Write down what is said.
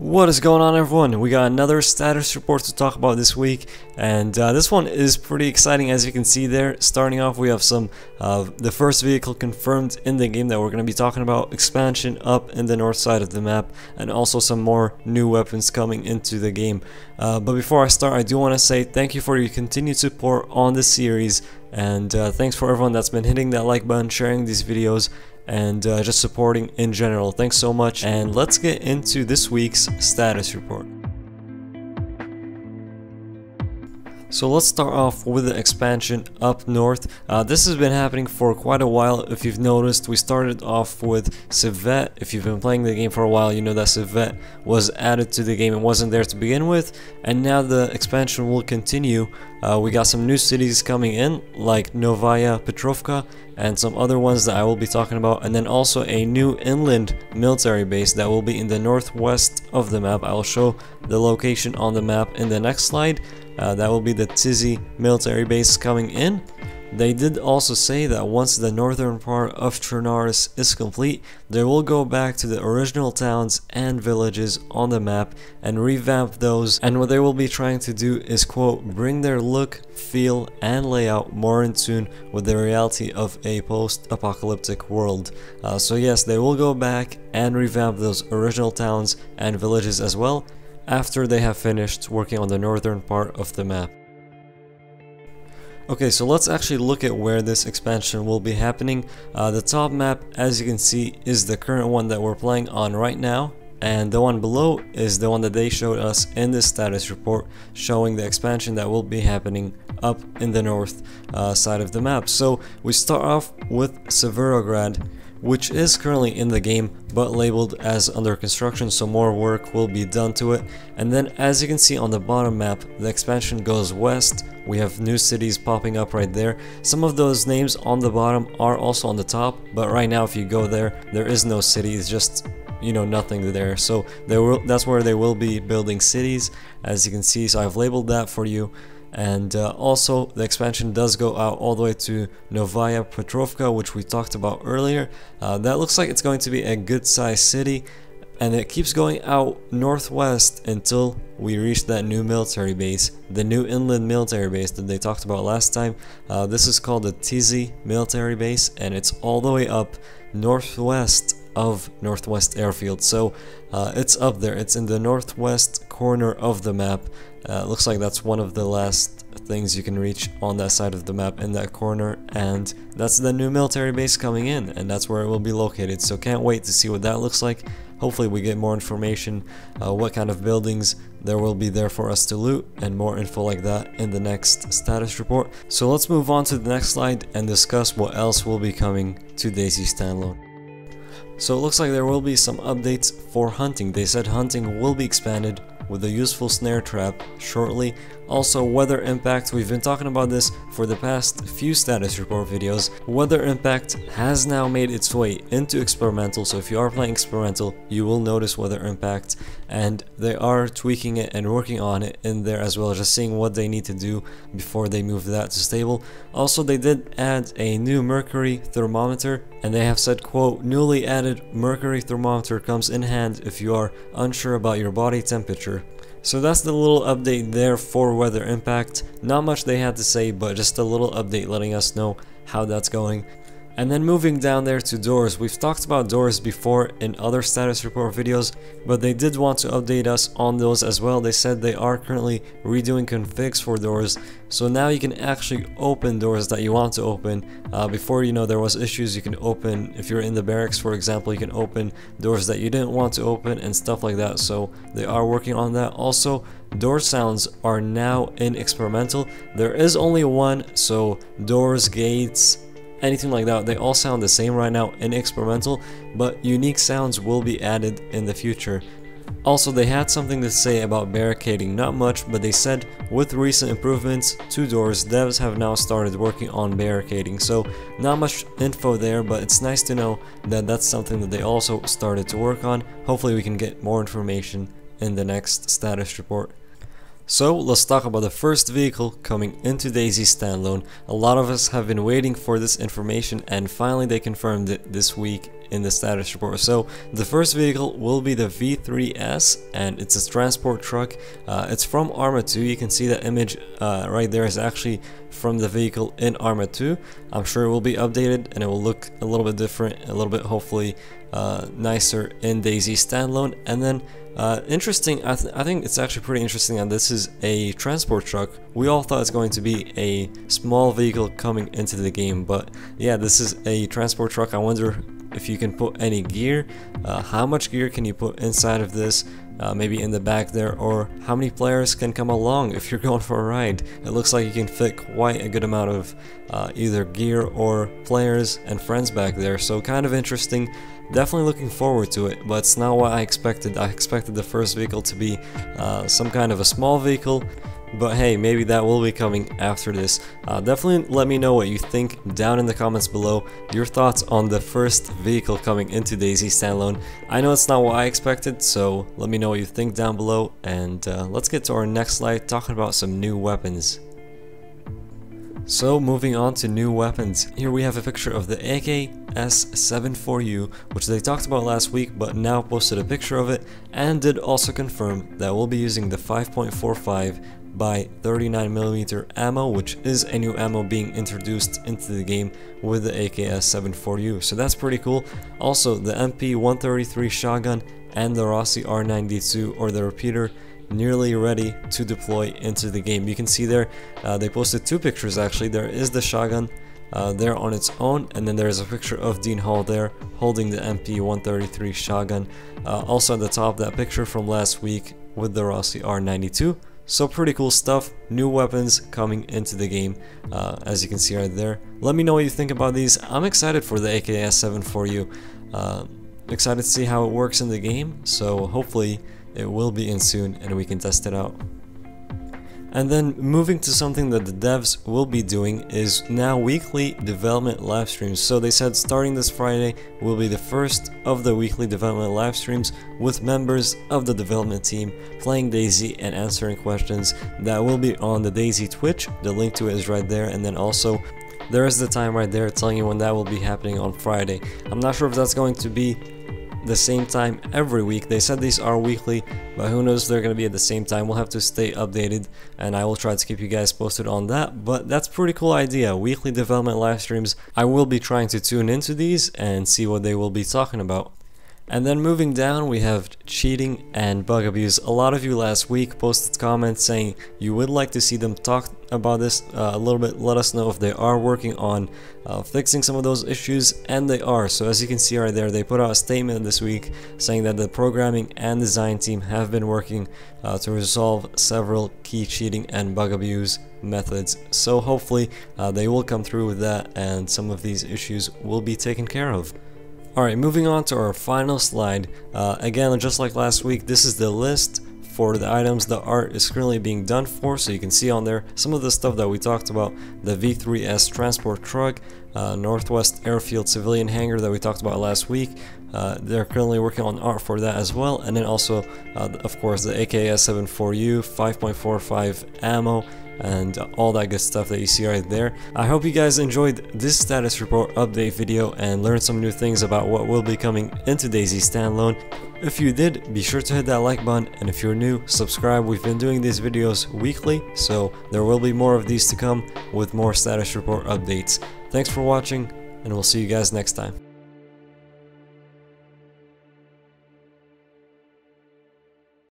What is going on, everyone? We got another status report to talk about this week, and this one is pretty exciting. As you can see there, starting off we have some the first vehicle confirmed in the game that we're going to be talking about, expansion up in the north side of the map, and also some more new weapons coming into the game. But before I start, I do want to say thank you for your continued support on this series, and thanks for everyone that's been hitting that like button, sharing these videos, and just supporting in general. Thanks so much, and let's get into this week's status report. So let's start off with the expansion up north. This has been happening for quite a while. If you've noticed, we started off with Civet. If you've been playing the game for a while, you know that Civet was added to the game. It wasn't there to begin with, and now the expansion will continue. We got some new cities coming in, like Novaya Petrovka, and some other ones that I will be talking about, and then also a new inland military base that will be in the northwest of the map. I will show the location on the map in the next slide. That will be the Tisy military base coming in. They did also say that once the northern part of Chernarus is complete, they will go back to the original towns and villages on the map and revamp those, and what they will be trying to do is, quote, bring their look, feel, and layout more in tune with the reality of a post-apocalyptic world. So yes, they will go back and revamp those original towns and villages as well, after they have finished working on the northern part of the map. Okay, so let's actually look at where this expansion will be happening. The top map, as you can see, is the current one that we're playing on right now, and the one below is the one that they showed us in this status report, showing the expansion that will be happening up in the north side of the map. So we start off with Severograd, which is currently in the game but labeled as under construction, so more work will be done to it. And then, as you can see on the bottom map, the expansion goes west. We have new cities popping up right there. Some of those names on the bottom are also on the top, but right now if you go there, there is no city. It's just, you know, nothing there. So that's where they will be building cities, as you can see. So I've labeled that for you. And also the expansion does go out all the way to Novaya Petrovka, which we talked about earlier. That looks like it's going to be a good sized city, and it keeps going out northwest until we reach that new military base, the new inland military base that they talked about last time. This is called the Tisy military base, and it's all the way up northwest of Northwest Airfield. So it's up there, it's in the northwest corner of the map. Looks like that's one of the last things you can reach on that side of the map, in that corner, and that's the new military base coming in, and that's where it will be located. So can't wait to see what that looks like. Hopefully we get more information, what kind of buildings there will be there for us to loot, and more info like that in the next status report. So let's move on to the next slide and discuss what else will be coming to DayZ Standalone. So it looks like there will be some updates for hunting. They said hunting will be expanded with a useful snare trap shortly. Also, weather impact, we've been talking about this for the past few status report videos. Weather impact has now made its way into experimental, so if you are playing experimental, you will notice weather impact, and they are tweaking it and working on it in there as well, just seeing what they need to do before they move that to stable. Also, they did add a new mercury thermometer, and they have said, quote, newly added mercury thermometer comes in hand if you are unsure about your body temperature. So that's the little update there for weather impact. Not much they had to say, but just a little update letting us know how that's going. And then moving down there to doors, we've talked about doors before in other status report videos, but they did want to update us on those as well. They said they are currently redoing configs for doors, so now you can actually open doors that you want to open. Before, you know, there was issues. You can open, if you're in the barracks for example, you can open doors that you didn't want to open and stuff like that, so they are working on that. Also, door sounds are now in experimental. There is only one, so doors, gates, anything like that, they all sound the same right now in experimental, but unique sounds will be added in the future. Also, they had something to say about barricading, not much, but they said with recent improvements to doors, devs have now started working on barricading. So not much info there, but it's nice to know that that's something that they also started to work on. Hopefully we can get more information in the next status report. So let's talk about the first vehicle coming into DayZ Standalone. A lot of us have been waiting for this information, and finally they confirmed it this week in the status report. So the first vehicle will be the V3S, and it's a transport truck. It's from Arma 2. You can see the image right there is actually from the vehicle in Arma 2. I'm sure it will be updated and it will look a little bit different, a little bit hopefully nicer in DayZ Standalone. And then interesting, I think it's actually pretty interesting that this is a transport truck. We all thought it's going to be a small vehicle coming into the game, but yeah, this is a transport truck. I wonder if you can put any gear. How much gear can you put inside of this? Maybe in the back there, or how many players can come along if you're going for a ride. It looks like you can fit quite a good amount of either gear or players and friends back there, so kind of interesting. Definitely looking forward to it, but it's not what I expected. I expected the first vehicle to be some kind of a small vehicle, but hey, maybe that will be coming after this. Definitely let me know what you think down in the comments below, your thoughts on the first vehicle coming into DayZ Standalone. I know it's not what I expected, so let me know what you think down below, and let's get to our next slide talking about some new weapons. So moving on to new weapons, here we have a picture of the AK-S74U, which they talked about last week, but now posted a picture of it and did also confirm that we'll be using the 5.45 by 39mm ammo, which is a new ammo being introduced into the game with the AK-S74U, so that's pretty cool. Also, the MP133 shotgun and the Rossi R92, or the repeater, nearly ready to deploy into the game. You can see there, they posted two pictures actually. There is the shotgun there on its own, and then there's a picture of Dean Hall there holding the MP133 shotgun. Also at the top, that picture from last week with the Rossi R92. So pretty cool stuff, new weapons coming into the game, as you can see right there. Let me know what you think about these. I'm excited for the AK-S74U. Excited to see how it works in the game, so hopefully it will be in soon and we can test it out. And then moving to something that the devs will be doing is now weekly development live streams. So they said starting this Friday will be the first of the weekly development live streams with members of the development team playing DayZ and answering questions. That will be on the DayZ Twitch. The link to it is right there, and then also there is the time right there telling you when that will be happening on Friday. I'm not sure if that's going to be the same time every week. They said these are weekly, but who knows if they're going to be at the same time. We'll have to stay updated, and I will try to keep you guys posted on that. But that's a pretty cool idea, weekly development live streams. I will be trying to tune into these and see what they will be talking about. And then moving down, we have cheating and bug abuse. A lot of you last week posted comments saying you would like to see them talk about this a little bit. Let us know if they are working on fixing some of those issues, and they are. So as you can see right there, they put out a statement this week saying that the programming and design team have been working to resolve several key cheating and bug abuse methods. So hopefully they will come through with that and some of these issues will be taken care of. Alright, moving on to our final slide. Again, just like last week, this is the list for the items the art is currently being done for. So you can see on there some of the stuff that we talked about. The V3S transport truck, Northwest Airfield civilian hangar that we talked about last week. They're currently working on art for that as well. And then also, of course, the AK-S74U, 5.45 ammo, and all that good stuff that you see right there. I hope you guys enjoyed this status report update video and learned some new things about what will be coming into DayZ Standalone. If you did, be sure to hit that like button, and if you're new, subscribe. We've been doing these videos weekly, so there will be more of these to come with more status report updates. Thanks for watching, and we'll see you guys next time.